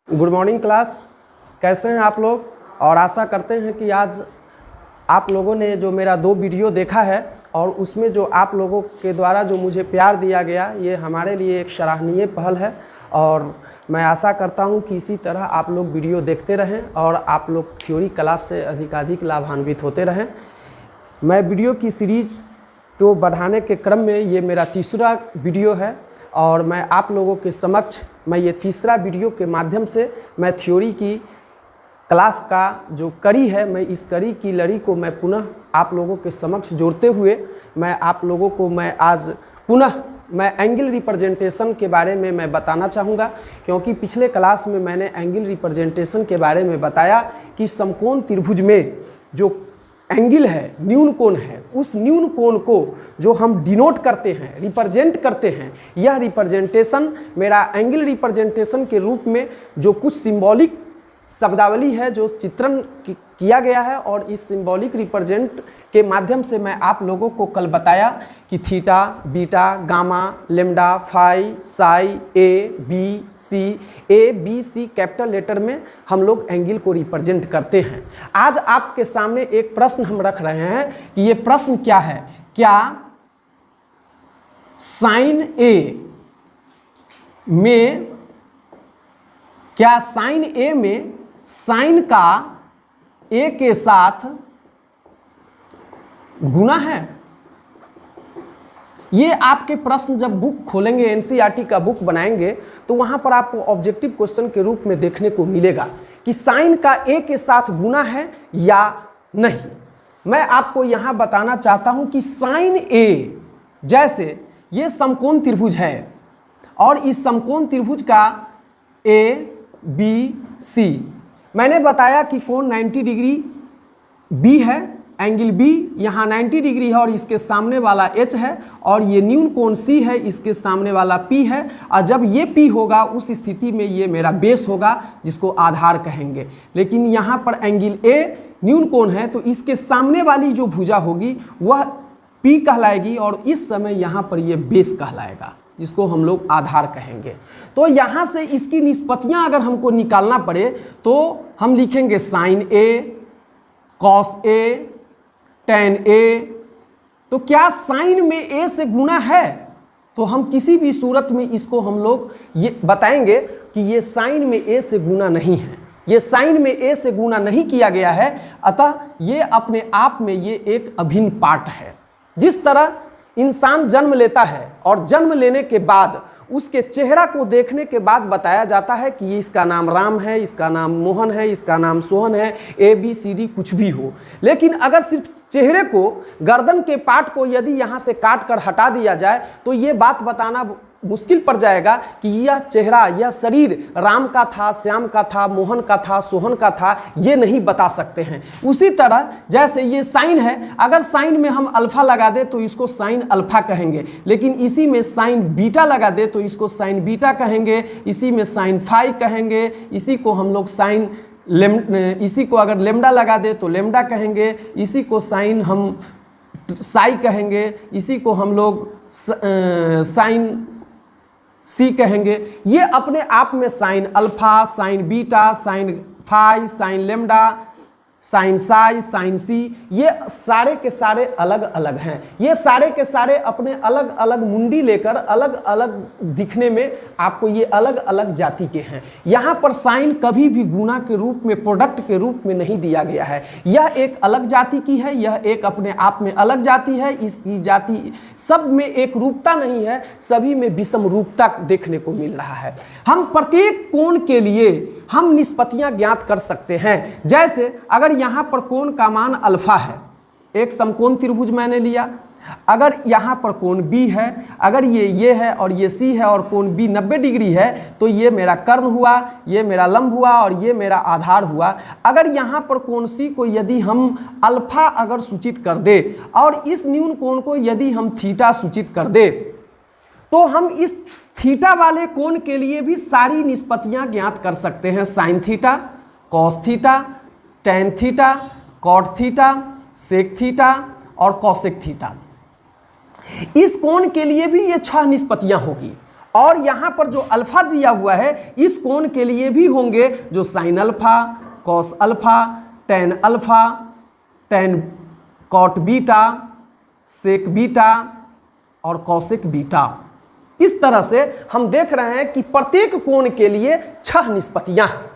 Good morning class. कैसे हैं आप लोग? और आशा करते हैं कि आज आप लोगों ने जो मेरा 2 वीडियो देखा है और उसमें जो आप लोगों के द्वारा जो मुझे प्यार दिया गया, ये हमारे लिए एक सराहनीय पहल है। और मैं आशा करता हूं कि इसी तरह आप लोग वीडियो देखते रहें और आप लोग थ्योरी क्लास से अधिकाधिक लाभान्वित होते रहें। मैं वीडियो की सीरीज को बढ़ाने के क्रम में ये मेरा तीसरा वीडियो है और मैं आप लोगों के समक्ष मैं ये तीसरा वीडियो के माध्यम से मैं थ्योरी की क्लास का जो कड़ी है, मैं इस कड़ी की लड़ी को मैं पुनः आप लोगों के समक्ष जोड़ते हुए मैं आप लोगों को मैं आज पुनः मैं एंगल रिप्रेजेंटेशन के बारे में मैं बताना चाहूँगा। क्योंकि पिछले क्लास में मैंने एंगल रिप्रेजेंटेशन के बारे में बताया कि समकोण त्रिभुज में जो एंगल है, न्यून कोण है, उस न्यून कोण को जो हम डिनोट करते हैं, रिप्रेजेंट करते हैं, यह रिप्रेजेंटेशन मेरा एंगल रिप्रेजेंटेशन के रूप में जो कुछ सिंबॉलिक शब्दावली है जो चित्रण किया गया है। और इस सिंबॉलिक रिप्रेजेंट के माध्यम से मैं आप लोगों को कल बताया कि theta, beta, gamma, lambda, phi, psi, A B C capital letter में हम लोग एंगल को रिप्रेजेंट करते हैं। आज आपके सामने एक प्रश्न हम रख रहे हैं कि ये प्रश्न क्या है, क्या साइन ए में साइन का ए के साथ गुना है? ये आपके प्रश्न जब बुक खोलेंगे, एनसीईआरटी का बुक बनाएंगे, तो वहां पर आपको ऑब्जेक्टिव क्वेश्चन के रूप में देखने को मिलेगा कि साइन का ए के साथ गुना है या नहीं। मैं आपको यहां बताना चाहता हूं कि साइन ए, जैसे ये समकोण त्रिभुज है और इस समकोण त्रिभुज का ए बी सी, मैंने बताया कि कोण 90 डिग्री बी है, एंगल बी यहाँ 90 डिग्री है और इसके सामने वाला एच है, और ये न्यून कोण सी है, इसके सामने वाला पी है। और जब ये पी होगा उस स्थिति में ये मेरा बेस होगा जिसको आधार कहेंगे। लेकिन यहाँ पर एंगल ए न्यून कोण है तो इसके सामने वाली जो भुजा होगी वह पी कहलाएगी और इस समय यहाँ पर ये बेस कहलाएगा जिसको हम लोग आधार कहेंगे। तो यहाँ से इसकी निष्पत्तियाँ अगर हमको निकालना पड़े तो हम लिखेंगे sign A, cos A, ten ए। तो क्या साइन में ए से गुना है? तो हम किसी भी सूरत में इसको हम लोग ये बताएंगे कि ये साइन में ए से गुना नहीं है, ये साइन में ए से गुना नहीं किया गया है। अतः ये अपने आप में ये एक अभिन्न पार्ट है। जिस तरह इंसान जन्म लेता है और जन्म लेने के बाद उसके चेहरा को देखने के बाद बताया जाता है कि ये इसका नाम राम है, इसका नाम मोहन है, इसका नाम सोहन है, ए बी सी डी कुछ भी हो। लेकिन अगर सिर्फ चेहरे को, गर्दन के पार्ट को यदि यहाँ से काट कर हटा दिया जाए तो ये बात बताना मुश्किल पड़ जाएगा कि यह चेहरा, यह शरीर राम का था, श्याम का था, मोहन का था, सोहन का था, ये नहीं बता सकते हैं। उसी तरह जैसे ये साइन है, अगर साइन में हम अल्फा लगा दे तो इसको साइन अल्फा कहेंगे, लेकिन इसी में साइन बीटा लगा दे तो इसको साइन बीटा कहेंगे, इसी में साइन फाई कहेंगे, इसी को हम लोग साइन इसी को अगर लेम्डा लगा दे तो लेम्डा कहेंगे, इसी को साइन हम साई कहेंगे, इसी को हम लोग साइन सी कहेंगे। ये अपने आप में sine alpha, sine beta, sine phi, sine lambda, sine psi, sine xi, ये सारे के सारे अलग अलग हैं। ये सारे के सारे अपने अलग अलग मुंडी लेकर अलग अलग दिखने में आपको ये अलग अलग जाति के हैं। यहाँ पर साइन कभी भी गुना के रूप में, प्रोडक्ट के रूप में नहीं दिया गया है। यह एक अलग जाति की है, यह एक अपने आप में अलग जाति है। इसकी जाति सब में एक रूपता नहीं है, सभी में विषम रूपता देखने को मिल रहा है। हम प्रत्येक कोण के लिए हम निष्पत्तियां ज्ञात कर सकते हैं। जैसे अगर यहाँ पर कोण का मान अल्फा है, एक समकोण त्रिभुज मैंने लिया, अगर यहाँ पर कोण बी है, अगर ये है और ये सी है और कोण बी 90 डिग्री है तो ये मेरा कर्ण हुआ, ये मेरा लंब हुआ और ये मेरा आधार हुआ। अगर यहाँ पर कोण सी को यदि हम अल्फा अगर सूचित कर दे और इस न्यून कोण को यदि हम थीटा सूचित कर दे तो हम इस थीटा वाले कोण के लिए भी सारी निष्पत्तियां ज्ञात कर सकते हैं। Sine theta, cos theta, tan theta, cot theta, sec theta और कॉसेक थीटा। इस कोण के लिए भी ये 6 निष्पत्तियां होगी और यहां पर जो अल्फा दिया हुआ है इस कोण के लिए भी होंगे जो sine alpha, cos alpha, tan alpha, tan cot beta, sec beta और कॉसेक बीटा। इस तरह से हम देख रहे हैं कि प्रत्येक कोण के लिए 6 निष्पत्तियां हैं।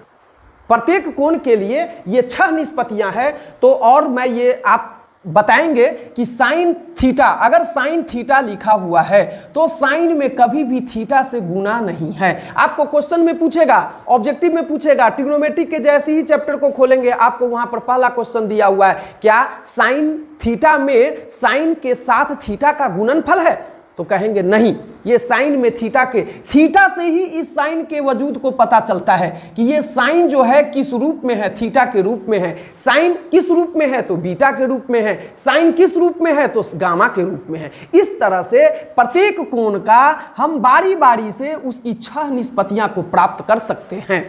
प्रत्येक कोण के लिए ये 6 निष्पत्तियां हैं। तो और मैं ये आप बताएंगे कि साइन थीटा, अगर साइन थीटा लिखा हुआ है तो साइन में कभी भी थीटा से गुना नहीं है। आपको क्वेश्चन में पूछेगा, ऑब्जेक्टिव में पूछेगा, ट्रिग्नोमेट्री के जैसे ही चैप्टर को खोलेंगे आपको वहां पर पहला क्वेश्चन दिया हुआ है, क्या साइन थीटा में साइन के साथ थीटा का गुणनफल है? तो कहेंगे नहीं, ये साइन में थीटा से ही इस साइन के वजूद को पता चलता है कि ये साइन जो है किस रूप में है, थीटा के रूप में है। साइन किस रूप में है तो बीटा के रूप में है, साइन किस रूप में है तो गामा के रूप में है। इस तरह से प्रत्येक कोण का हम बारी बारी से उसकी 6 निष्पत्तियां को प्राप्त कर सकते हैं।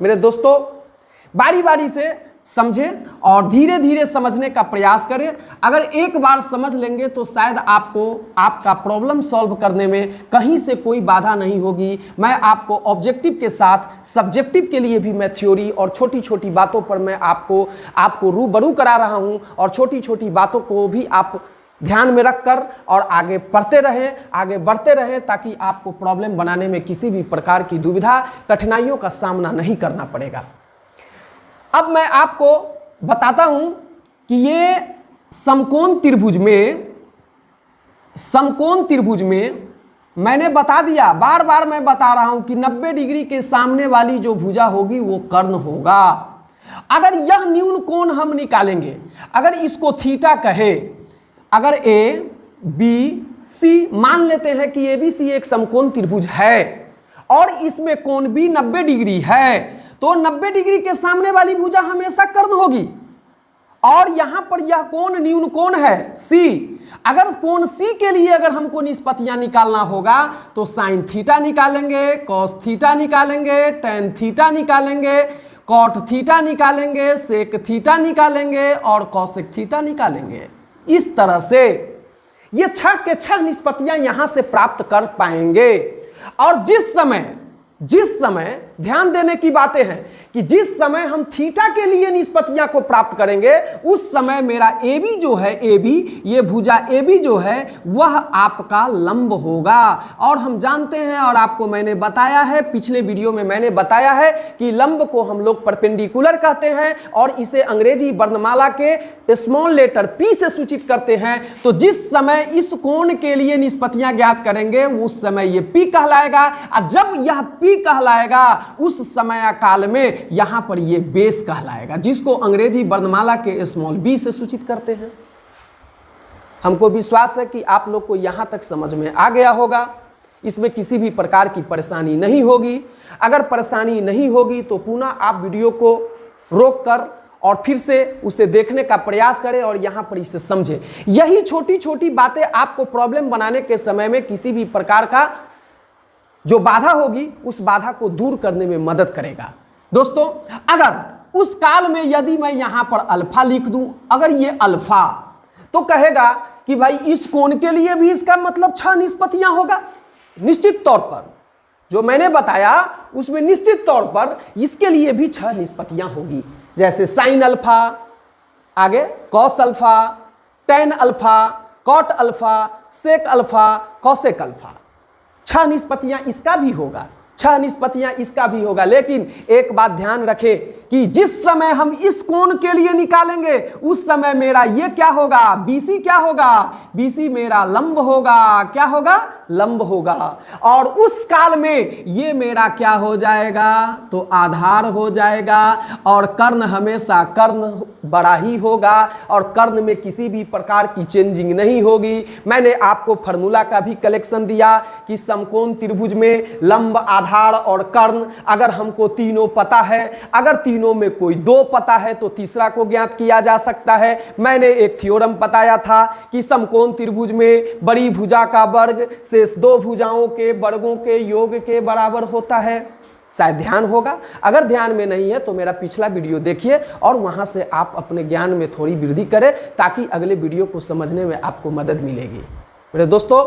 मेरे दोस्तों, बारी बारी से समझें और धीरे धीरे समझने का प्रयास करें। अगर एक बार समझ लेंगे तो शायद आपको आपका प्रॉब्लम सॉल्व करने में कहीं से कोई बाधा नहीं होगी। मैं आपको ऑब्जेक्टिव के साथ सब्जेक्टिव के लिए भी मैं थ्योरी और छोटी छोटी बातों पर मैं आपको रूबरू करा रहा हूं और छोटी छोटी बातों को भी आप ध्यान में रखकर और आगे बढ़ते रहें ताकि आपको प्रॉब्लम बनाने में किसी भी प्रकार की दुविधा, कठिनाइयों का सामना नहीं करना पड़ेगा। अब मैं आपको बताता हूं कि ये समकोण त्रिभुज में मैंने बता दिया, बार बार मैं बता रहा हूं कि 90 डिग्री के सामने वाली जो भुजा होगी वो कर्ण होगा। अगर यह न्यून कोण हम निकालेंगे, अगर इसको थीटा कहे, अगर ए बी सी मान लेते हैं कि ए बी सी एक समकोण त्रिभुज है और इसमें कोण भी 90 डिग्री है, तो 90 डिग्री के सामने वाली भुजा हमेशा कर्ण होगी। और यहां पर यह कोण न्यून कोण है सी। अगर कोण सी के लिए अगर हमको निष्पत्तियां निकालना होगा तो साइन थीटा निकालेंगे, कॉस थीटा निकालेंगे, टेन थीटा निकालेंगे, कॉट थीटा निकालेंगे, सेक थीटा निकालेंगे और कॉसेक थीटा निकालेंगे। इस तरह से ये 6 के 6 निष्पत्तियां यहां से प्राप्त कर पाएंगे। और जिस समय ध्यान देने की बातें हैं कि जिस समय हम थीटा के लिए निष्पत्तियां को प्राप्त करेंगे उस समय मेरा ए बी जो है, ये भुजा ए बी जो है वह आपका लंब होगा। और हम जानते हैं और आपको मैंने बताया है, पिछले वीडियो में मैंने बताया है कि लंब को हम लोग परपेंडिकुलर कहते हैं और इसे अंग्रेजी वर्णमाला के स्मॉल लेटर पी से सूचित करते हैं। तो जिस समय इस कोण के लिए निष्पत्तियां ज्ञात करेंगे उस समय यह पी कहलाएगा, और जब यह पी कहलाएगा उस समय काल में यहां पर यह बेस कहलाएगा, जिसको अंग्रेजी वर्णमाला के स्मॉल बी से सूचित करते हैं। हमको विश्वास है कि आप लोग को यहां तक समझ में आ गया होगा, इसमें किसी भी प्रकार की परेशानी नहीं होगी। अगर परेशानी नहीं होगी तो पुनः आप वीडियो को रोककर और फिर से उसे देखने का प्रयास करें और यहां पर इसे समझें। यही छोटी छोटी बातें आपको प्रॉब्लम बनाने के समय में किसी भी प्रकार का जो बाधा होगी उस बाधा को दूर करने में मदद करेगा। दोस्तों, अगर उस काल में यदि मैं यहां पर अल्फा लिख दूं, अगर ये अल्फा, तो कहेगा कि भाई इस कोण के लिए भी इसका मतलब 6 निष्पत्तियां होगा। निश्चित तौर पर जो मैंने बताया उसमें निश्चित तौर पर इसके लिए भी 6 निष्पत्तियां होगी, जैसे साइन अल्फा, आगे cos alpha, tan alpha, cot alpha, sec alpha, cosec alpha. 6 निष्पत्तियां इसका भी होगा, 6 निष्पत्तियां इसका भी होगा। लेकिन एक बात ध्यान रखें कि जिस समय हम इस कोण के लिए निकालेंगे उस समय मेरा ये क्या होगा, BC क्या होगा, BC मेरा लंब होगा। क्या होगा? लंब होगा। और उस काल में ये मेरा क्या हो जाएगा, तो आधार हो जाएगा। और कर्ण हमेशा कर्ण बड़ा ही होगा और कर्ण में किसी भी प्रकार की चेंजिंग नहीं होगी। मैंने आपको फार्मूला का भी कलेक्शन दिया कि समकोण त्रिभुज में लंब, आधार और कर्ण, अगर हमको तीनों पता है, अगर तीनों में कोई 2 पता है तो तीसरा को ज्ञात किया जा सकता है। मैंने एक थ्योरम बताया था कि समकोण त्रिभुज में बड़ी भुजा का वर्ग शेष 2 भुजाओं के वर्गों के योग के बराबर होता है। शायद ध्यान होगा, अगर ध्यान में नहीं है तो मेरा पिछला वीडियो देखिए और वहां से आप अपने ज्ञान में थोड़ी वृद्धि करें ताकि अगले वीडियो को समझने में आपको मदद मिलेगी। मेरे दोस्तों,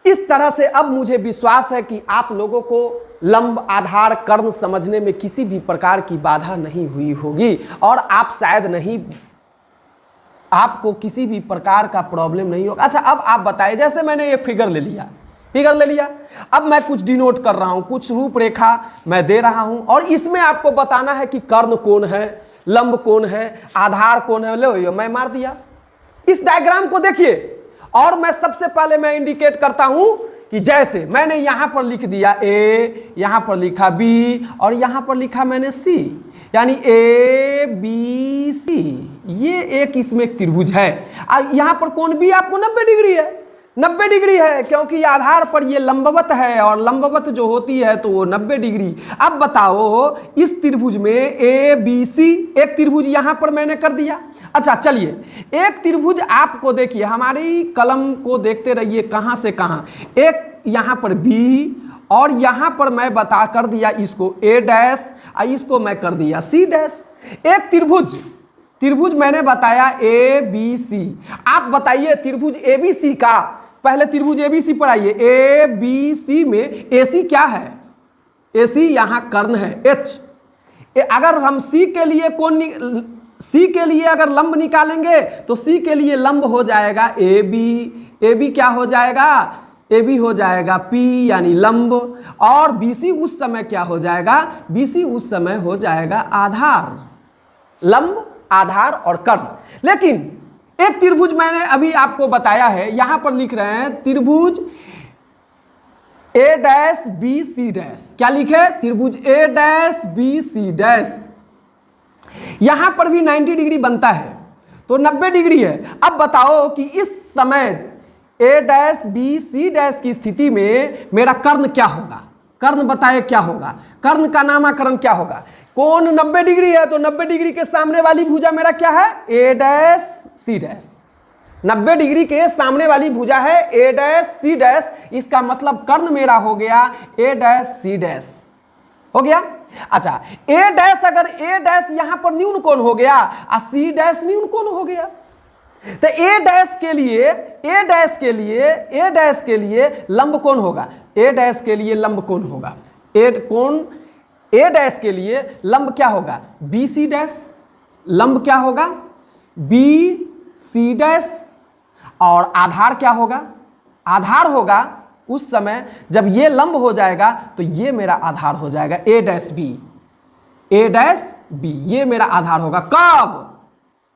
इस तरह से अब मुझे विश्वास है कि आप लोगों को लंब, आधार, कर्ण समझने में किसी भी प्रकार की बाधा नहीं हुई होगी और आप शायद नहीं, आपको किसी भी प्रकार का प्रॉब्लम नहीं होगा। अच्छा, अब आप बताइए, जैसे मैंने ये फिगर ले लिया, अब मैं कुछ डिनोट कर रहा हूं, कुछ रूपरेखा मैं दे रहा हूं और इसमें आपको बताना है कि कर्ण कौन है, लंब कौन है, आधार कौन है। लो मैं मार दिया। इस डायग्राम को देखिए और मैं सबसे पहले मैं इंडिकेट करता हूं कि जैसे मैंने यहां पर लिख दिया ए, यहां पर लिखा बी और यहां पर लिखा मैंने सी, यानी ए बी सी, ये एक इसमें एक त्रिभुज है। यहां पर कोण भी आपको 90 डिग्री है, 90 डिग्री है, क्योंकि आधार पर ये लंबवत है और लंबवत जो होती है तो वो 90 डिग्री। अब बताओ इस त्रिभुज में ए बी सी, एक त्रिभुज यहां पर मैंने कर दिया। अच्छा चलिए, एक त्रिभुज आपको देखिए, हमारी कलम को देखते रहिए कहां से कहां, एक यहां पर बी और यहां पर मैं बता कर दिया इसको ए डैश, इसको मैं कर दिया सी डैश। एक त्रिभुज मैंने बताया ए बी सी। आप बताइए त्रिभुज ए बी सी का, पहले त्रिभुज ए बी सी पर आइए। ए बी सी में ए सी क्या है, ए सी यहां कर्ण है एच। अगर हम सी के लिए सी के लिए अगर लंब निकालेंगे तो सी के लिए लंब हो जाएगा ए बी क्या हो जाएगा, ए बी हो जाएगा पी यानी लंब, और बी सी उस समय क्या हो जाएगा, बी सी उस समय हो जाएगा आधार। लंब, आधार और कर्ण। लेकिन एक त्रिभुज मैंने अभी आपको बताया है, यहां पर लिख रहे हैं त्रिभुज ए डैश बी सी डैश। क्या लिखे, त्रिभुज ए डैश बी सी डैश। यहां पर भी 90 डिग्री बनता है तो 90 डिग्री है। अब बताओ कि इस समय ए डैश बी सी डैश की स्थिति में मेरा कर्ण क्या होगा, कर्ण बताए क्या होगा, कर्ण का नामकरण क्या होगा। कोण 90 डिग्री है तो 90 डिग्री के सामने वाली भुजा मेरा क्या है, ए डैश सी डैश। 90 डिग्री के सामने वाली भुजा है ए डैश सी डैश, इसका मतलब कर्ण मेरा हो गया ए डैश सी डैश, हो गया। अच्छा, ए डैश, अगर ए डैश यहां पर न्यून कोण हो गया और सी डैश न्यून कोण हो गया, तो ए डैश के लिए लंब कोण होगा, ए डैश के लिए लंब कोण होगा, ए डैश के लिए लंब क्या होगा, बी सी डैश। लंब क्या होगा, बी सी डैश। और आधार क्या होगा, आधार होगा उस समय जब ये लंब हो जाएगा तो ये मेरा आधार हो जाएगा ए डैश बी, ए डैश बी, ये मेरा आधार होगा।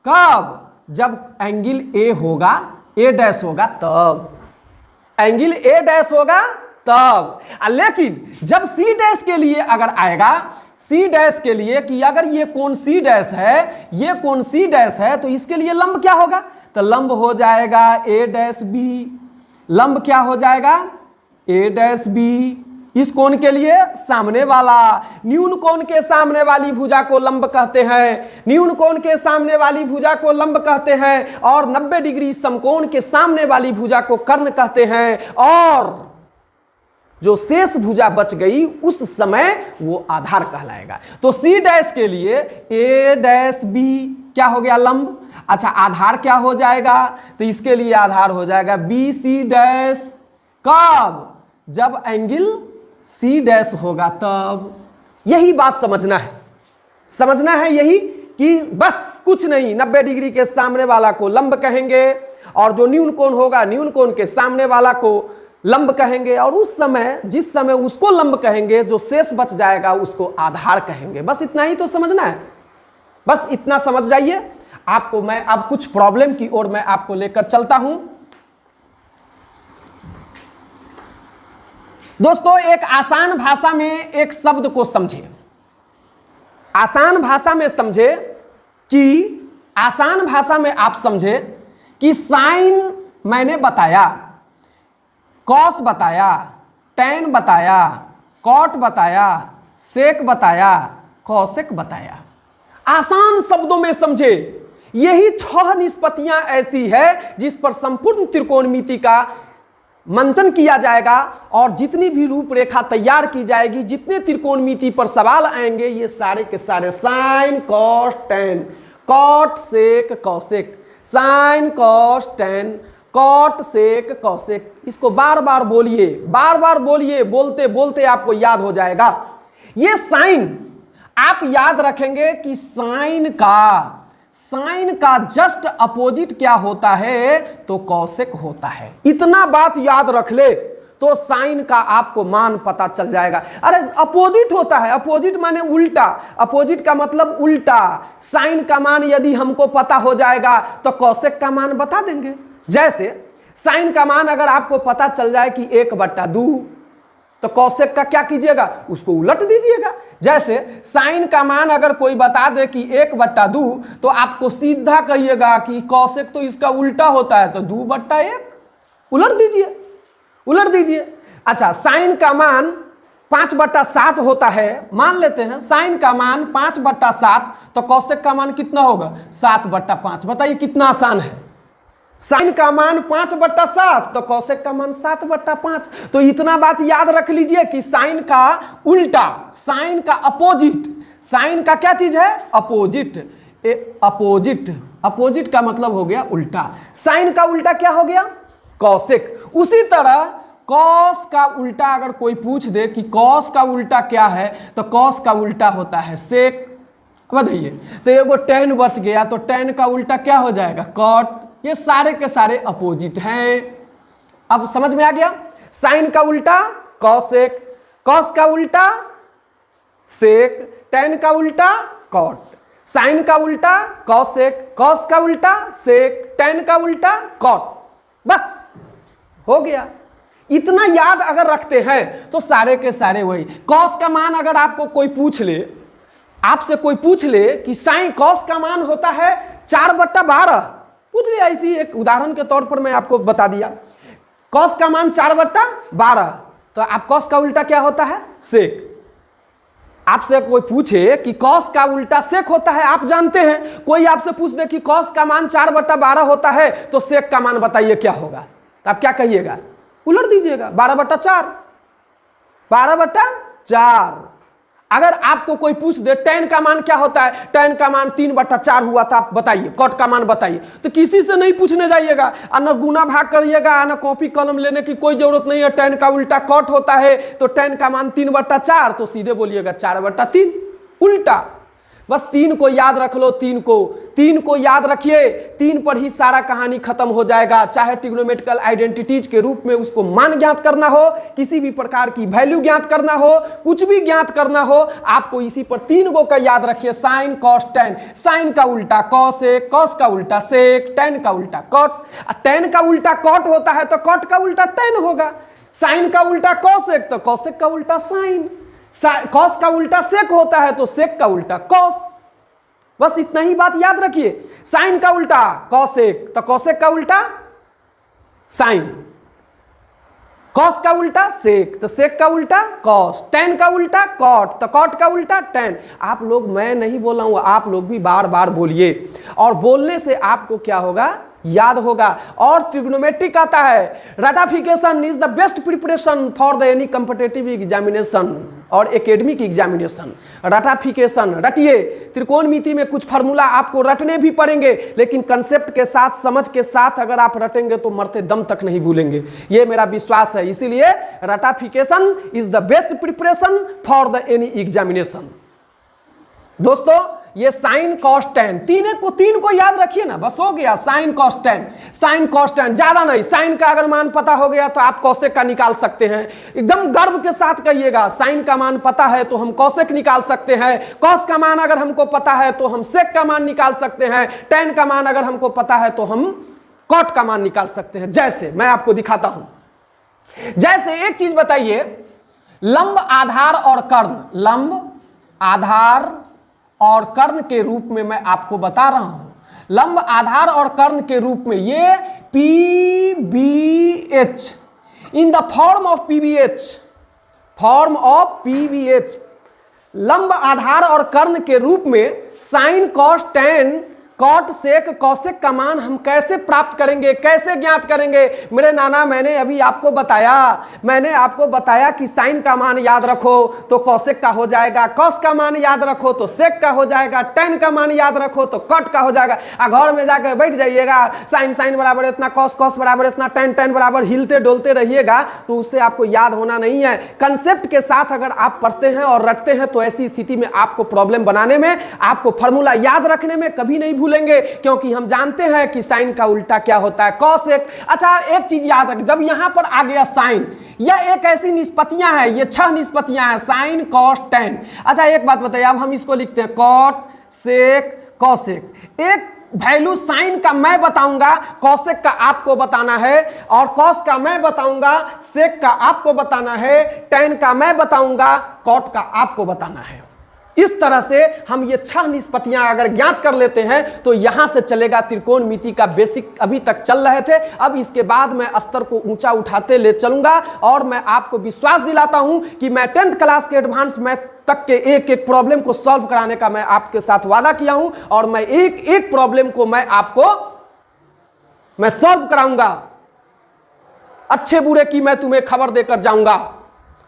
कब जब एंगल ए होगा, ए डैश होगा तब, एंगल ए डैश होगा तब। लेकिन जब सी डैश के लिए अगर आएगा, सी डैश के लिए कि अगर ये कोण सी डैश है, ये कोण सी डैश है, तो इसके लिए लंब क्या होगा, तो लंब हो जाएगा ए डैश बी। लंब क्या हो जाएगा, ए डैश बी। इस कोण के लिए सामने वाला, न्यून कोण के सामने वाली भुजा को लंब कहते हैं, न्यून कोण के सामने वाली भुजा को लंब कहते हैं, और 90 डिग्री समकोण के सामने वाली भुजा को कर्ण कहते हैं, और जो शेष भुजा बच गई उस समय वो आधार कहलाएगा। तो सी डैश के लिए ए डैश बी क्या हो गया, लंब। अच्छा, आधार क्या हो जाएगा, तो इसके लिए आधार हो जाएगा बी सी डैश। कब, जब एंगल सी डैश होगा तब। यही बात समझना है यही कि बस कुछ नहीं, 90 डिग्री के सामने वाला को लंब कहेंगे और जो न्यून कोण होगा, न्यून कोण के सामने वाला को लंब कहेंगे, और उस समय जिस समय उसको लंब कहेंगे जो शेष बच जाएगा उसको आधार कहेंगे। बस इतना ही तो समझना है, बस इतना समझ जाइए। आपको मैं अब कुछ प्रॉब्लम की ओर मैं आपको लेकर चलता हूं। दोस्तों, एक आसान भाषा में एक शब्द को समझे, आसान भाषा में समझे कि, आसान भाषा में आप समझे कि साइन मैंने बताया, कॉस बताया, टैन बताया, कॉट बताया, सेक बताया, कॉसेक बताया। आसान शब्दों में समझे। यही 6 निष्पत्तियां ऐसी है जिस पर संपूर्ण त्रिकोणमिति का मंचन किया जाएगा और जितनी भी रूपरेखा तैयार की जाएगी, जितने त्रिकोणमिति पर सवाल आएंगे, ये सारे के सारे sine cos tan, cot sec cosec, sine cos tan cot sec cosec. इसको बार बार बोलिए, बार बार बोलिए, बोलते बोलते आपको याद हो जाएगा। ये साइन आप याद रखेंगे कि साइन का जस्ट अपोजिट क्या होता है, तो कौसेक होता है। इतना बात याद रख ले तो साइन का आपको मान पता चल जाएगा। अरे अपोजिट होता है, अपोजिट माने उल्टा, अपोजिट का मतलब उल्टा। साइन का मान यदि हमको पता हो जाएगा तो कौसेक का मान बता देंगे। जैसे साइन का मान अगर आपको पता चल जाए कि 1/2, तो कौसेक का क्या कीजिएगा, उसको उलट दीजिएगा। जैसे साइन का मान अगर कोई बता दे कि 1/2, तो आपको सीधा कहिएगा कि कौसेक तो इसका उल्टा होता है, तो 2/1 उलट दीजिए, उलट दीजिए। अच्छा, साइन का मान 5/7 होता है, मान लेते हैं साइन का मान 5/7, तो कौसेक का मान कितना होगा, 7/5। बताइए कितना आसान है। साइन का मान 5/7 तो कौसेक का मान 7/5। तो इतना बात याद रख लीजिए कि साइन का उल्टा, साइन का अपोजिट, साइन का क्या चीज है, अपोजिट। अपोजिट, अपोजिट का मतलब हो गया उल्टा। साइन का उल्टा क्या हो गया, कौसेक। उसी तरह कॉस का उल्टा अगर कोई पूछ दे कि कॉस का उल्टा क्या है, तो कॉस का उल्टा होता है सेक। बताइए, तो एगो टेन बच गया, तो टेन का उल्टा क्या हो जाएगा, कॉट। ये सारे के सारे अपोजिट हैं। अब समझ में आ गया। साइन का उल्टा कॉसेक, कॉस का उल्टा सेक, टेन का उल्टा कॉट। साइन का उल्टा कॉसेक, कॉस का उल्टा सेक, टेन का उल्टा कॉट। बस हो गया। इतना याद अगर रखते हैं तो सारे के सारे वही। कॉस का मान अगर आपको कोई पूछ ले, आपसे कोई पूछ ले कि साइन कॉस का मान होता है 4/12, पूछ लिया, इसी एक उदाहरण के तौर पर मैं आपको बता दिया। कॉस का मान 4/12, तो आप कॉस का उल्टा क्या होता है, सेक। आपसे कोई पूछे कि कॉस का उल्टा सेक होता है, आप जानते हैं। कोई आपसे पूछ दे कि कॉस का मान 4/12 होता है, तो सेक का मान बताइए क्या होगा, तो आप क्या कहिएगा, उलट दीजिएगा, 12/4, 12/4। अगर आपको कोई पूछ दे टेन का मान क्या होता है, टेन का मान 3/4 हुआ था, आप बताइए, कॉट का मान बताइए, तो किसी से नहीं पूछने जाइएगा, और न गुना भाग करिएगा, न कॉपी कलम लेने की कोई जरूरत नहीं है। टेन का उल्टा कॉट होता है, तो टेन का मान 3/4, तो सीधे बोलिएगा 4/3 उल्टा। बस 3 को याद रख लो, 3 को याद रखिए। 3 पर ही सारा कहानी खत्म हो जाएगा। चाहे ट्रिग्नोमेट्रिकल आइडेंटिटीज के रूप में उसको मान ज्ञात करना हो, किसी भी प्रकार की वैल्यू ज्ञात करना हो, कुछ भी ज्ञात करना हो, आपको इसी पर 3 को का याद रखिए। साइन कॉस टेन, साइन का उल्टा कॉसेक, कॉस का उल्टा सेक, टेन का उल्टा कॉट। टेन का उल्टा कॉट होता है तो कॉट का उल्टा टेन होगा। साइन का उल्टा कॉसेक तो कॉसेक का उल्टा साइन। कॉस का उल्टा सेक होता है तो सेक का उल्टा कॉस। बस इतना ही बात याद रखिए। साइन का उल्टा कॉसेक तो कॉसेक का उल्टा साइन, कॉस का उल्टा सेक तो सेक का उल्टा कॉस, टेन का उल्टा कॉट तो कॉट का उल्टा टेन। आप लोग, मैं नहीं बोल रहा हूं, आप लोग भी बार बार बोलिए, और बोलने से आपको क्या होगा, याद होगा। और ट्रिग्नोमेट्रिक आता है, ratification is the best preparation for the any competitive examination और एकेडमिक एग्जामिनेशन। रटाफिकेशन रटिए। त्रिकोणमिति में कुछ फार्मूला आपको रटने भी पड़ेंगे, लेकिन कंसेप्ट के साथ, समझ के साथ अगर आप रटेंगे तो मरते दम तक नहीं भूलेंगे, ये मेरा विश्वास है। इसीलिए ratification is the best preparation for the any examination. दोस्तों, ये साइन कॉस टेन, 3 को याद रखिए ना, बस हो गया। Sign cos ten, sign cos ten, ज्यादा नहीं। साइन का अगर मान पता हो गया तो आप कॉसेक का निकाल सकते हैं। एकदम गर्व के साथ कहिएगा, साइन का मान पता है तो हम कॉसेक निकाल सकते हैं। कॉस का मान अगर हमको पता है तो हम सेक का मान निकाल सकते हैं। टेन का मान अगर हमको पता है तो हम कॉट का मान निकाल सकते हैं। जैसे मैं आपको दिखाता हूं, जैसे एक चीज बताइए, लंब, आधार और कर्ण, लंब, आधार और कर्ण के रूप में मैं आपको बता रहा हूं। लंब, आधार और कर्ण के रूप में ये PBH, in the form of PBH, form of PBH, लंब, आधार और कर्ण के रूप में sine cos tan cot sec cosec का मान हम कैसे प्राप्त करेंगे, कैसे ज्ञात करेंगे? मेरे नाना मैंने अभी आपको बताया कि साइन का मान याद रखो तो कौशिक का हो जाएगा, कॉस का मान याद रखो तो सेक का हो जाएगा, टेन का मान याद रखो तो कॉट का हो जाएगा। घर में जाकर बैठ जाइएगा, साइन साइन बराबर इतना, कॉस कॉस बराबर इतना, टेन टेन बराबर, हिलते डोलते रहिएगा तो उससे आपको याद होना नहीं है। कंसेप्ट के साथ अगर आप पढ़ते हैं और रटते हैं तो ऐसी स्थिति में आपको प्रॉब्लम बनाने में, आपको फॉर्मूला याद रखने में कभी नहीं भूलेंगे, क्योंकि हम जानते हैं कि साइन का उल्टा क्या होता है, कॉस एक। अच्छा एक चीज याद रख, जब यहां पर आ गया साइन, यह एक ऐसी निष्पत्तियां हैं, ये 6 निष्पत्तियां हैं, साइन कॉस टेन। अच्छा एक बात बताइए, अब हम इसको लिखते हैं कॉट सेक कॉसेक। एक वैल्यू साइन का मैं बताऊंगा, कॉसेक का आपको बताना है, और कॉस का मैं बताऊंगा, सेक का आपको बताना है, टेन का मैं बताऊंगा, कॉट का आपको बताना है। इस तरह से हम ये 6 निष्पत्तियां अगर ज्ञात कर लेते हैं तो यहां से चलेगा त्रिकोणमिति का बेसिक। अभी तक चल रहे थे, अब इसके बाद मैं स्तर को ऊंचा उठाते ले चलूंगा, और मैं आपको विश्वास दिलाता हूं कि मैं 10th क्लास के एडवांस मैथ तक के एक एक प्रॉब्लम को सॉल्व कराने का मैं आपके साथ वादा किया हूं, और मैं एक एक प्रॉब्लम को मैं सॉल्व कराऊंगा। अच्छे बुरे की मैं तुम्हें खबर देकर जाऊंगा,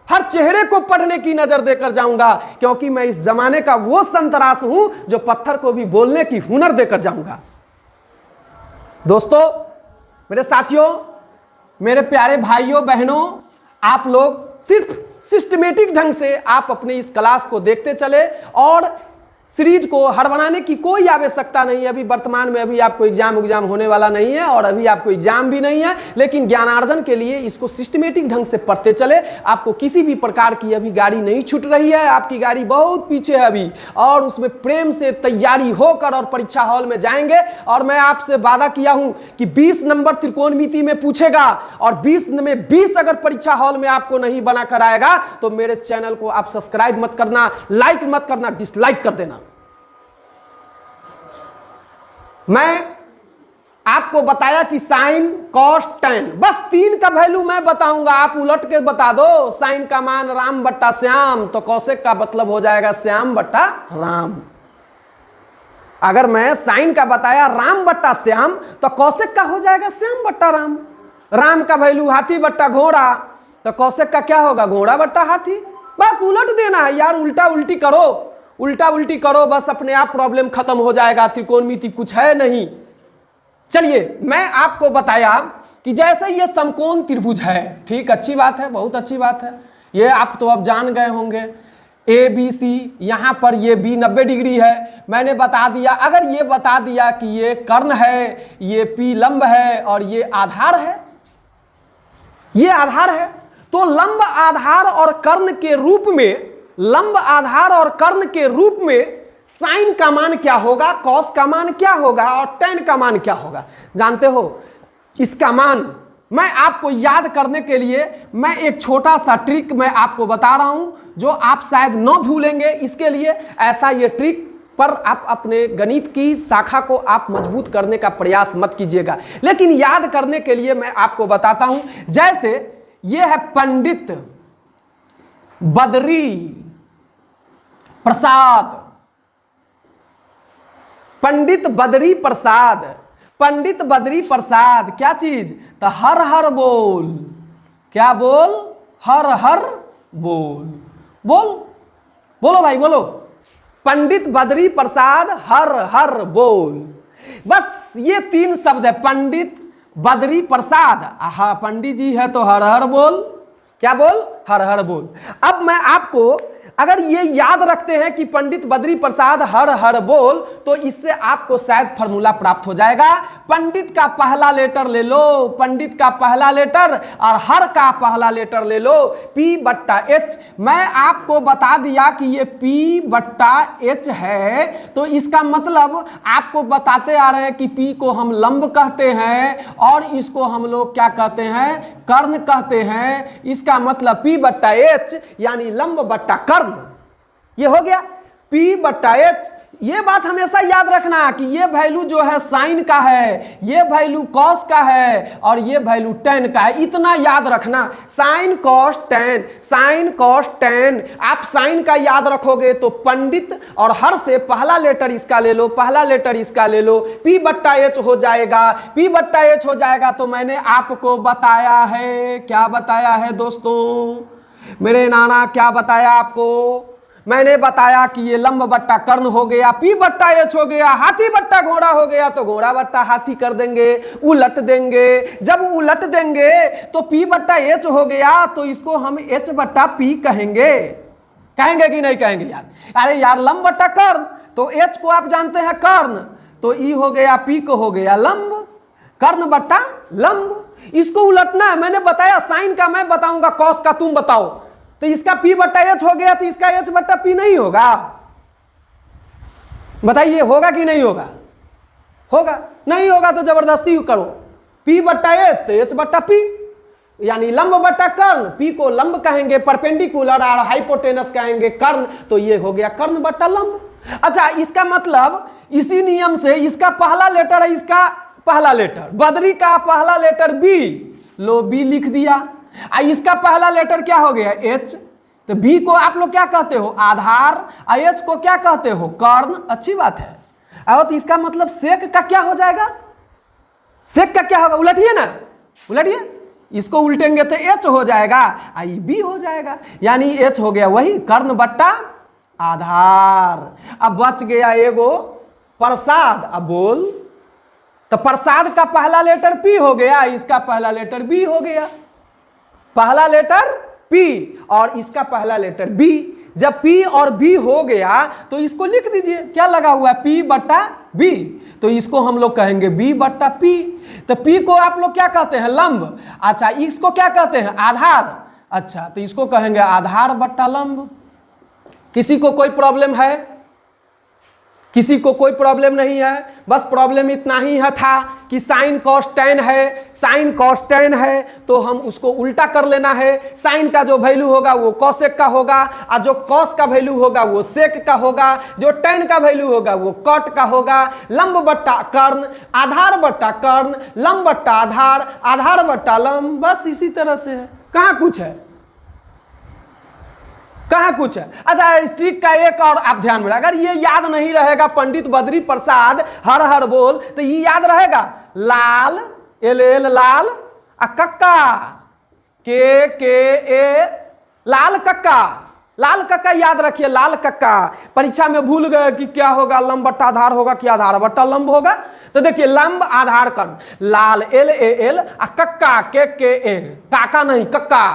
हर चेहरे को पढ़ने की नजर देकर जाऊंगा, क्योंकि मैं इस जमाने का वो संतरास हूं जो पत्थर को भी बोलने की हुनर देकर जाऊंगा। दोस्तों, मेरे साथियों, मेरे प्यारे भाइयों बहनों, आप लोग सिर्फ सिस्टमेटिक ढंग से आप अपनी इस क्लास को देखते चले, और सीरीज को हड़बड़ाने की कोई आवश्यकता नहीं है। अभी वर्तमान में अभी आपको एग्जाम होने वाला नहीं है, और अभी आपको एग्जाम भी नहीं है, लेकिन ज्ञानार्जन के लिए इसको सिस्टमेटिक ढंग से पढ़ते चले। आपको किसी भी प्रकार की अभी गाड़ी नहीं छूट रही है, आपकी गाड़ी बहुत पीछे है अभी, और उसमें प्रेम से तैयारी होकर और परीक्षा हॉल में जाएंगे। और मैं आपसे वादा किया हूं कि 20 नंबर त्रिकोणमिति में पूछेगा, और 20 में 20 अगर परीक्षा हॉल में आपको नहीं बना कर आएगा तो मेरे चैनल को आप सब्सक्राइब मत करना, लाइक मत करना, डिसलाइक कर देना। मैं आपको बताया कि साइन कॉस टेन, बस 3 का वैल्यू मैं बताऊंगा, आप उलट के बता दो। साइन का मान राम बट्टा श्याम, तो कौशिक का मतलब हो जाएगा श्याम बट्टा राम। अगर मैं साइन का बताया राम बट्टा श्याम, तो कौशिक का हो जाएगा श्याम बट्टा राम। राम का वैल्यू हाथी बट्टा घोड़ा, तो कौशिक का क्या होगा, घोड़ा बट्टा हाथी। बस उलट देना है यार, उल्टा उल्टी करो, उल्टा उल्टी करो, बस अपने आप प्रॉब्लम खत्म हो जाएगा। त्रिकोणमिति कुछ है नहीं। चलिए, मैं आपको बताया कि जैसे ये समकोण त्रिभुज है, ठीक, अच्छी बात है, बहुत अच्छी बात है, ये आप तो अब जान गए होंगे। ए बी सी, यहां पर ये बी 90 डिग्री है, मैंने बता दिया। अगर ये बता दिया कि ये कर्ण है, ये पी लंब है, और ये आधार है, ये आधार है, तो लंब आधार और कर्ण के रूप में, लंब आधार और कर्ण के रूप में साइन का मान क्या होगा, कॉस का मान क्या होगा, और टेन का मान क्या होगा, जानते हो? इसका मान मैं आपको याद करने के लिए मैं एक छोटा सा ट्रिक मैं आपको बता रहा हूं, जो आप शायद न भूलेंगे। इसके लिए ऐसा ये ट्रिक पर आप अपने गणित की शाखा को आप मजबूत करने का प्रयास मत कीजिएगा, लेकिन याद करने के लिए मैं आपको बताता हूं। जैसे ये है पंडित बद्री प्रसाद, पंडित बद्री प्रसाद, पंडित बद्री प्रसाद क्या चीज, तो हर हर बोल, क्या बोल, हर हर बोल, बोल बोलो भाई बोलो, पंडित बद्री प्रसाद हर हर बोल। बस ये 3 शब्द है, पंडित बद्री प्रसाद, आहा पंडित जी है तो हर हर बोल, क्या बोल, हर हर बोल। अब मैं आपको, अगर ये याद रखते हैं कि पंडित बद्री प्रसाद हर हर बोल, तो इससे आपको शायद फॉर्मूला प्राप्त हो जाएगा। पंडित का पहला लेटर ले लो, पंडित का पहला लेटर, और हर का पहला लेटर ले लो, P बट्टा H। मैं आपको बता दिया कि ये P बट्टा H है, तो इसका मतलब आपको बताते आ रहे हैं कि P को हम लंब कहते हैं, और इसको हम लोग क्या कहते हैं, कर्ण कहते हैं। इसका मतलब P बट्टा H यानी लंब बट्टा कर्ण, ये हो गया। P बट्टा H ये बात हमेशा याद रखना कि ये वैल्यू जो है साइन का है, ये वैल्यू कॉस का है और ये वैल्यू टेन का है। इतना याद रखना, sign cos ten, sign cos ten. आप साइन का याद रखोगे तो पंडित और हर से पहला लेटर इसका ले लो, पहला लेटर इसका ले लो, P बट्टा H हो जाएगा, P बट्टा H हो जाएगा। तो मैंने आपको बताया है, क्या बताया है दोस्तों, मेरे नाना क्या बताया आपको, मैंने बताया कि ये लंब बट्टा कर्ण हो गया, P बट्टा H हो गया, हाथी बट्टा घोड़ा हो गया तो घोड़ा बट्टा हाथी कर देंगे, उलट देंगे। जब उलट देंगे तो P बट्टा H हो गया तो इसको हम H बट्टा P कहेंगे, कहेंगे कि नहीं कहेंगे यार? अरे यार लंब बट्टा कर्ण, तो H को आप जानते हैं कर्ण, तो E हो गया, P को हो गया लंब, कर्ण बट्टा लंब। इसको उलटना है, मैंने बताया साइन का मैं बताऊंगा, कॉस का तुम बताओ। तो इसका P बट्टा H हो गया तो इसका H बट्टा P नहीं होगा? बताइए होगा कि नहीं होगा? होगा, नहीं होगा तो जबरदस्ती करो। P बट्टा H तो H बट्टा P, यानी लंब बट्टा कर्ण, P को लंब कहेंगे, परपेंडिकुलर और हाइपोटेनस कहेंगे कर्ण, तो ये हो गया कर्ण बट्टा लंब। अच्छा, इसका मतलब इसी नियम से इसका पहला लेटर है, इसका पहला लेटर, बद्री का पहला लेटर B, लो B लिख दिया। इसका पहला लेटर क्या हो गया? H, तो B को आप लोग क्या कहते हो? आधार, H को क्या कहते हो? कर्ण। अच्छी बात है। और तो इसका मतलब सेक का क्या हो जाएगा? सेक का क्या होगा? उलटिए ना, उलटिए, इसको उल्टेंगे तो H हो जाएगा, आई B हो जाएगा, यानी H हो गया वही कर्ण बट्टा आधार। अब बच गया एगो प्रसाद, अब बोल। तो प्रसाद का पहला लेटर P हो गया, इसका पहला लेटर B हो गया, पहला लेटर P और इसका पहला लेटर B। जब P और B हो गया तो इसको लिख दीजिए, क्या लगा हुआ है? P बट्टा B, तो इसको हम लोग कहेंगे B बट्टा P। तो P को आप लोग क्या कहते हैं? लंब। अच्छा, इसको क्या कहते हैं? आधार। अच्छा, तो इसको कहेंगे आधार बट्टा लंब। किसी को कोई प्रॉब्लम है? किसी को कोई प्रॉब्लम नहीं है? बस प्रॉब्लम इतना ही है था कि साइन कॉस टेन है, साइन कॉस टेन है तो हम उसको उल्टा कर लेना है। साइन का जो वैल्यू होगा वो कॉसेक का होगा, और जो कॉस का वैल्यू होगा वो सेक का होगा, जो टेन का वैल्यू होगा वो कॉट का होगा। लंब बट्टा कर्ण, आधार बट्टा कर्ण, लंब बट्टा आधार, आधार बट्टा लंब, बस इसी तरह से है। कहाँ कुछ है? कहाँ कुछ है? अच्छा, स्ट्रिक का एक और आप ध्यान में, अगर ये याद नहीं रहेगा पंडित बद्री प्रसाद हर हर बोल, तो ये याद रहेगा लाल, एल एल लाल, आ कक्का, के ए, लाल कक्का, लाल कक्का याद रखिए, लाल कक्का। परीक्षा में भूल गए कि क्या होगा, लंब बट्टा आधार होगा कि आधार बट्टा लंब होगा? तो देखिए लंब आधार कर्ण, लाल एल ए एल, आ कक्का के ए, काका नहीं कक्का,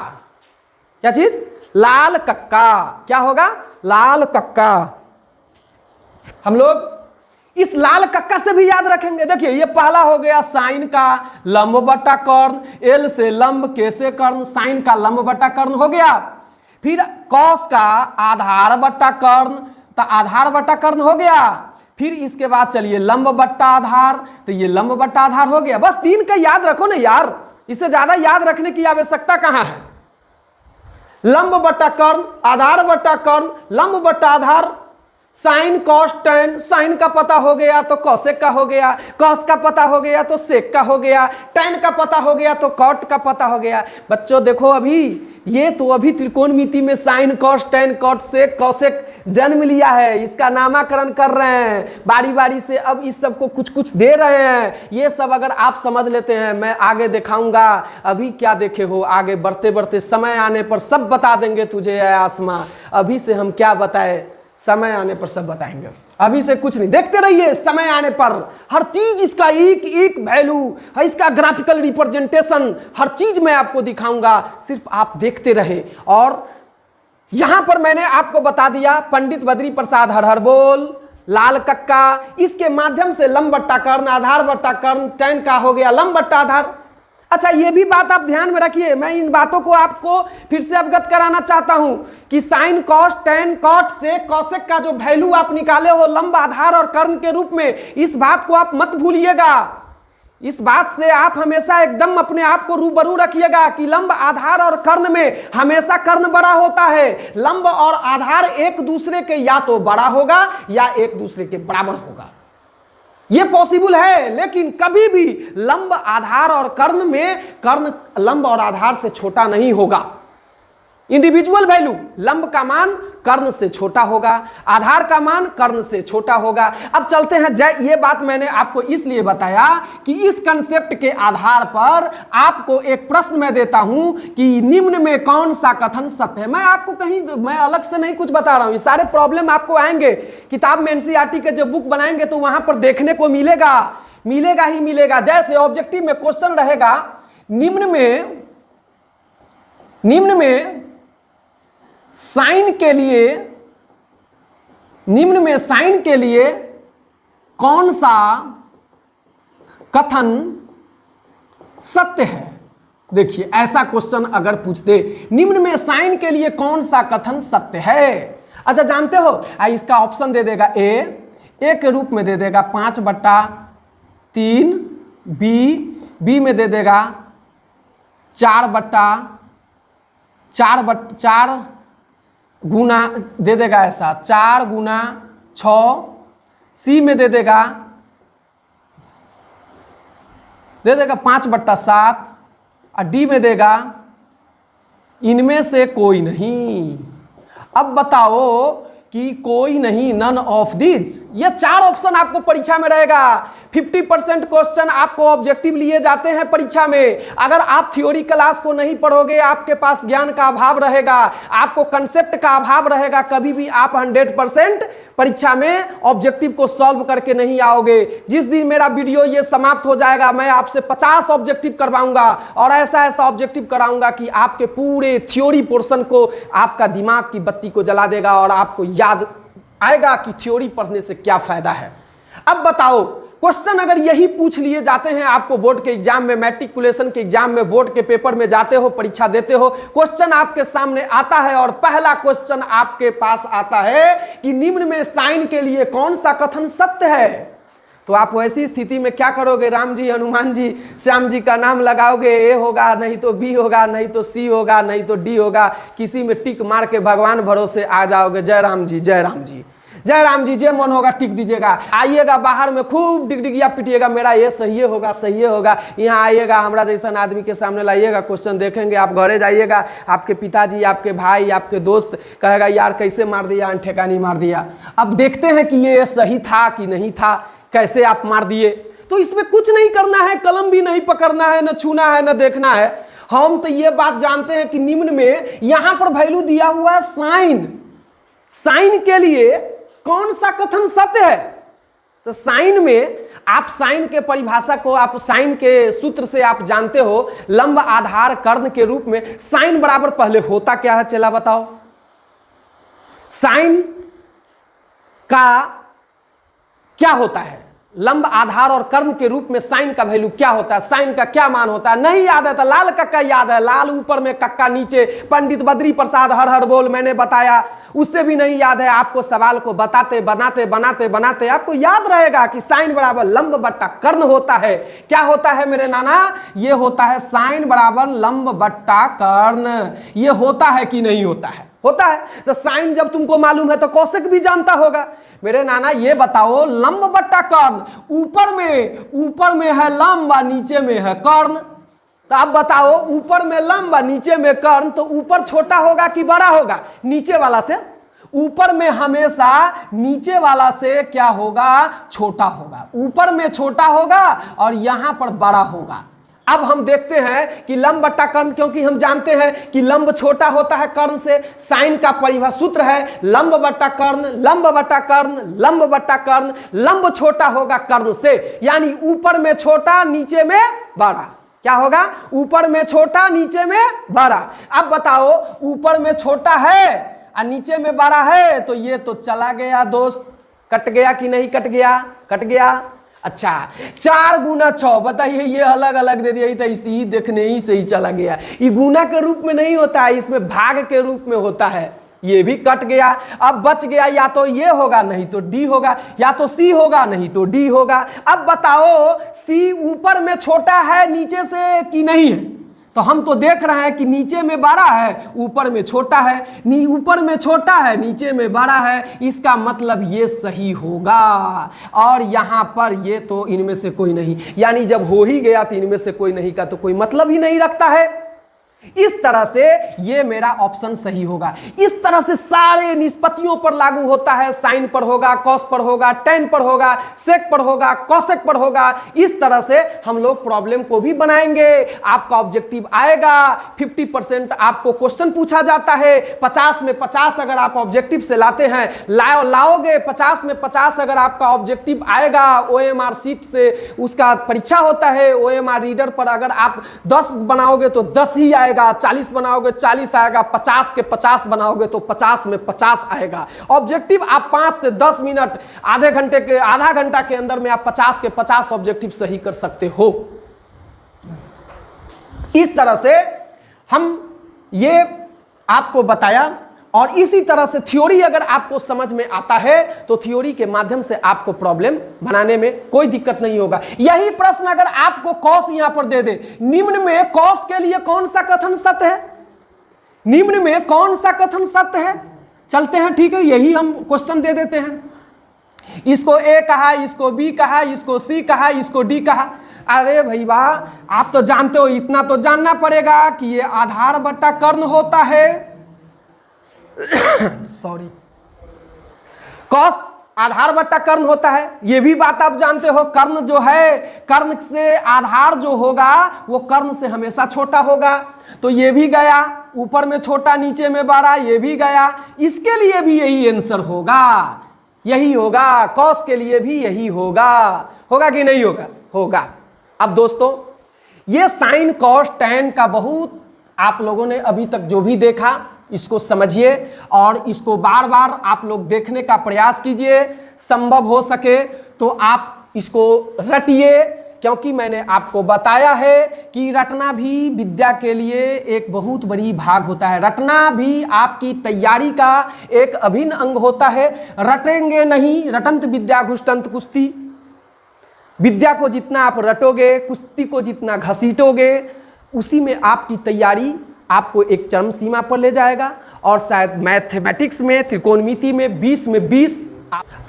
क्या चीज? लाल कक्का। क्या होगा? लाल कक्का। हम लोग इस लाल कक्का से भी याद रखेंगे। देखिए ये पहला हो गया साइन का लंब बट्टा कर्ण, एल से लंब, के से कर्ण, साइन का लंब बट्टा कर्ण हो गया। फिर कॉस का आधार बट्टा कर्ण, तो आधार बट्टा कर्ण हो गया। फिर इसके बाद चलिए लंब बट्टा आधार, तो ये लंब बट्टा आधार हो गया। बस तीन का याद रखो ना यार, इससे ज्यादा याद रखने की आवश्यकता कहाँ है? लंब बट्टा कर्ण, आधार बट्टा कर्ण, लंब बट्टा आधार, साइन कॉस टेन, साइन का पता हो गया तो कॉसेक का हो गया, कॉस का पता हो गया तो सेक का हो गया, टेन का पता हो गया तो कॉट का पता हो गया। बच्चों देखो अभी ये तो अभी त्रिकोणमिति में sine cos tan cot sec cosec जन्म लिया है, इसका नामकरण कर रहे हैं बारी बारी से, अब इस सब को कुछ कुछ दे रहे हैं। ये सब अगर आप समझ लेते हैं, मैं आगे दिखाऊंगा, अभी क्या देखे हो, आगे बढ़ते बढ़ते समय आने पर सब बता देंगे तुझे आसमां। अभी से हम क्या बताए, समय आने पर सब बताएंगे, अभी से कुछ नहीं। देखते रहिए, समय आने पर हर चीज इसका एक एक वैल्यू है, इसका ग्राफिकल रिप्रेजेंटेशन, हर चीज मैं आपको दिखाऊंगा, सिर्फ आप देखते रहे। और यहां पर मैंने आपको बता दिया पंडित बद्री प्रसाद हर हर बोल, लाल कक्का, इसके माध्यम से लंब बट्टा कर्ण, आधार बट्टा कर्ण, टेन का हो गया लंब बट्टा आधार। अच्छा ये भी बात आप ध्यान में रखिए, मैं इन बातों को आपको फिर से अवगत कराना चाहता हूं कि साइन कॉस टेन कॉट से कॉसेक का जो वैल्यू आप निकाले हो लंब आधार और कर्ण के रूप में, इस बात को आप मत भूलिएगा इस बात से आप हमेशा एकदम अपने आप को रूबरू रखिएगा कि लंब, आधार और कर्ण में हमेशा कर्ण बड़ा होता है। लंब और आधार एक दूसरे के या तो बड़ा होगा या एक दूसरे के बराबर होगा, यह पॉसिबल है। लेकिन कभी भी लंब, आधार और कर्ण में कर्ण लंब और आधार से छोटा नहीं होगा। इंडिविजुअल वैल्यू, लंब का मान कर्ण से छोटा होगा, आधार का मान कर्ण से छोटा होगा। अब चलते हैं, ये बात मैंने आपको इसलिए बताया कि इस कंसेप्ट के आधार पर आपको एक प्रश्न मैं देता हूं कि निम्न में कौन सा कथन सत्य है। मैं आपको कहीं, मैं अलग से नहीं कुछ बता रहा हूं, ये सारे प्रॉब्लम आपको आएंगे किताब में, एनसीईआरटी के जब बुक बनाएंगे तो वहां पर देखने को मिलेगा, मिलेगा ही मिलेगा। जैसे ऑब्जेक्टिव में क्वेश्चन रहेगा, निम्न में साइन के लिए कौन सा कथन सत्य है। देखिए ऐसा क्वेश्चन अगर पूछते, निम्न में साइन के लिए कौन सा कथन सत्य है। अच्छा जानते हो, इसका ऑप्शन दे देगा ए के रूप में दे देगा 5/3, बी में दे देगा 4 गुना दे देगा, ऐसा 4 गुना 6, सी में दे देगा 5/7 और डी में देगा इनमें से कोई नहीं। अब बताओ कि कोई नहीं, नन ऑफ दिस। ये 4 ऑप्शन आपको परीक्षा में रहेगा। 50% क्वेश्चन आपको ऑब्जेक्टिव लिए जाते हैं परीक्षा में। अगर आप थ्योरी क्लास को नहीं पढ़ोगे, आपके पास ज्ञान का अभाव रहेगा, आपको कंसेप्ट का अभाव रहेगा, कभी भी आप 100% परीक्षा में ऑब्जेक्टिव को सॉल्व करके नहीं आओगे। जिस दिन मेरा वीडियो ये समाप्त हो जाएगा, मैं आपसे 50 ऑब्जेक्टिव करवाऊंगा और ऐसा ऑब्जेक्टिव कराऊंगा कि आपके पूरे थ्योरी पोर्शन को, आपका दिमाग की बत्ती को जला देगा और आपको याद आएगा कि थ्योरी पढ़ने से क्या फायदा है। अब बताओ, क्वेश्चन अगर यही पूछ लिए जाते हैं आपको बोर्ड के एग्जाम में, मैट्रिकुलेशन के एग्जाम में, बोर्ड के पेपर में जाते हो, परीक्षा देते हो, क्वेश्चन आपके सामने आता है और पहला क्वेश्चन आपके पास आता है कि निम्न में साइन के लिए कौन सा कथन सत्य है, तो आप वैसी स्थिति में क्या करोगे? राम जी, हनुमान जी, श्याम जी का नाम लगाओगे, ए होगा, नहीं तो बी होगा, नहीं तो सी होगा, नहीं तो डी होगा, किसी में टिक मार के भगवान भरोसे आ जाओगे। जय राम जी, जय राम जी, जय राम जी, जे मन होगा टिक दीजिएगा। आइएगा बाहर में खूब डिगडिगिया पिटिएगा, मेरा ये सही होगा, सही होगा। यहाँ आइएगा, हमारा जैसा आदमी के सामने लाइएगा, क्वेश्चन देखेंगे, आप घरे जाइएगा, आपके पिताजी, आपके भाई, आपके दोस्त कहेगा यार कैसे मार दिया, ठेकानी मार दिया। अब देखते हैं कि ये सही था कि नहीं था, कैसे आप मार दिए। तो इसमें कुछ नहीं करना है, कलम भी नहीं पकड़ना है, न छूना है, न देखना है। हम तो ये बात जानते हैं कि निम्न में यहां पर वैल्यू दिया हुआ है साइन। साइन के लिए कौन सा कथन सत्य है? तो साइन में आप साइन के परिभाषा को, आप साइन के सूत्र से आप जानते हो, लंब, आधार, कर्ण के रूप में साइन बराबर पहले होता क्या है, चला बताओ। साइन का क्या होता है? लंब, आधार और कर्ण के रूप में साइन का वैल्यू क्या होता है? साइन का क्या मान होता है? नहीं याद है तो लाल कक्का याद है, लाल ऊपर में कक्का नीचे, पंडित बद्री प्रसाद हर हर बोल, मैंने बताया। उससे भी नहीं याद है, आपको सवाल को बताते बनाते बनाते बनाते आपको याद रहेगा कि साइन बराबर लंब बट्टा कर्ण होता है। क्या होता है मेरे नाना? ये होता है साइन बराबर लंब बट्टा कर्ण। ये होता है कि नहीं होता है? होता है। तो साइन जब तुमको मालूम है तो कौशिक भी जानता होगा। मेरे नाना ये बताओ, लंब बट्टा कर्ण, ऊपर में है लंब, नीचे में है कर्ण। तो अब बताओ, ऊपर में लंब, नीचे में कर्ण, तो ऊपर छोटा होगा कि बड़ा होगा? नीचे वाला से। ऊपर में हमेशा नीचे वाला से क्या होगा? छोटा होगा। ऊपर में छोटा होगा और यहां पर बड़ा होगा। अब हम देखते हैं कि लंब बट्टा कर्ण, क्योंकि हम जानते हैं कि लंब छोटा होता है कर्ण से। साइन का परिभाषा सूत्र है लंब बट्टा कर्ण, लंब बट्टा कर्ण, लंब बट्टा कर्ण। लंब छोटा होगा कर्ण से, यानी ऊपर में छोटा, नीचे में बड़ा। क्या होगा? ऊपर में छोटा, नीचे में बड़ा। अब बताओ, ऊपर में छोटा है और नीचे में बड़ा है, तो ये तो चला गया दोस्त। कट गया कि नहीं कट गया? कट गया। अच्छा, 4 गुना 6, बताइए, ये अलग अलग दे दिया, तो इसी ही देखने ही से ही चला गया। ये गुना के रूप में नहीं होता है, इसमें भाग के रूप में होता है। ये भी कट गया। अब बच गया या तो ये होगा नहीं तो डी होगा, या तो सी होगा नहीं तो डी होगा। अब बताओ सी ऊपर में छोटा है नीचे से कि नहीं है? तो हम तो देख रहे हैं कि नीचे में बड़ा है ऊपर में छोटा है, ऊपर में छोटा है नीचे में बड़ा है, इसका मतलब ये सही होगा। और यहां पर ये तो इनमें से कोई नहीं, यानी जब हो ही गया तो इनमें से कोई नहीं का तो कोई मतलब ही नहीं रखता है। इस तरह से ये मेरा ऑप्शन सही होगा। इस तरह से सारे निष्पत्तियों पर लागू होता है, साइन पर होगा, कॉस पर होगा, टेन पर होगा, सेक पर होगा, कॉसेक पर होगा। इस तरह से हम लोग प्रॉब्लम को भी बनाएंगे। आपका ऑब्जेक्टिव आएगा, 50% आपको क्वेश्चन पूछा जाता है, 50 में 50 अगर आप ऑब्जेक्टिव से लाते हैं, लाओगे 50 में 50 अगर आपका ऑब्जेक्टिव आएगा, OMR सीट से उसका परीक्षा होता है, OMR रीडर पर अगर आप 10 बनाओगे तो 10 ही आएगा, 40 बनाओगे 40 आएगा, 50 के 50 बनाओगे तो 50 में 50 आएगा। ऑब्जेक्टिव आप 5 से 10 मिनट, आधे घंटे के आधा घंटा के अंदर में आप 50 के 50 ऑब्जेक्टिव सही कर सकते हो। इस तरह से हम ये आपको बताया, और इसी तरह से थ्योरी अगर आपको समझ में आता है तो थ्योरी के माध्यम से आपको प्रॉब्लम बनाने में कोई दिक्कत नहीं होगा। यही प्रश्न अगर आपको कॉस यहां पर दे दे, निम्न में कॉस के लिए कौन सा कथन सत्य है, निम्न में कौन सा कथन सत्य है, चलते हैं ठीक है, यही हम क्वेश्चन दे देते हैं। इसको ए कहा, इसको बी कहा, इसको सी कहा, इसको डी कहा। अरे भाई वाह, आप तो जानते हो, इतना तो जानना पड़ेगा कि ये आधार बट्टा कर्ण होता है सॉरी, कॉस आधार बट्टा कर्ण होता है, ये भी बात आप जानते हो। कर्ण जो है, कर्ण से आधार जो होगा वो कर्ण से हमेशा छोटा होगा, तो ये भी गया, ऊपर में छोटा नीचे में बड़ा, ये भी गया। इसके लिए भी यही आंसर होगा, यही होगा, कॉस के लिए भी यही होगा। होगा कि नहीं होगा? होगा। अब दोस्तों, ये साइन कॉस टैन का बहुत आप लोगों ने अभी तक जो भी देखा इसको समझिए और इसको बार बार आप लोग देखने का प्रयास कीजिए। संभव हो सके तो आप इसको रटिए, क्योंकि मैंने आपको बताया है कि रटना भी विद्या के लिए एक बहुत बड़ी भाग होता है। रटना भी आपकी तैयारी का एक अभिन्न अंग होता है। रटेंगे नहीं, रटंत विद्या घुष्टंत कुश्ती। विद्या को जितना आप रटोगे, कुश्ती को जितना घसीटोगे, उसी में आपकी तैयारी आपको एक चरम सीमा पर ले जाएगा। और शायद मैथमेटिक्स में, त्रिकोणमिति में 20 में 20।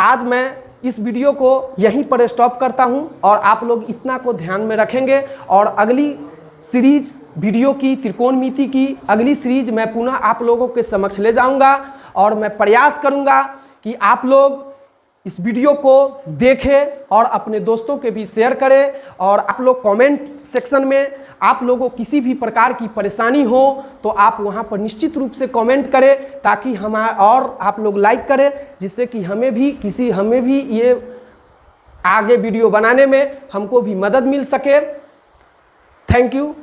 आज मैं इस वीडियो को यहीं पर स्टॉप करता हूं और आप लोग इतना को ध्यान में रखेंगे। और अगली सीरीज वीडियो की, त्रिकोणमिति की अगली सीरीज मैं पुनः आप लोगों के समक्ष ले जाऊंगा और मैं प्रयास करूंगा कि आप लोग इस वीडियो को देखें और अपने दोस्तों के भी शेयर करें। और आप लोग कमेंट सेक्शन में आप लोगों को किसी भी प्रकार की परेशानी हो तो आप वहां पर निश्चित रूप से कमेंट करें, ताकि हमारे और आप लोग लाइक करें, जिससे कि हमें भी ये आगे वीडियो बनाने में हमको भी मदद मिल सके। Thank you.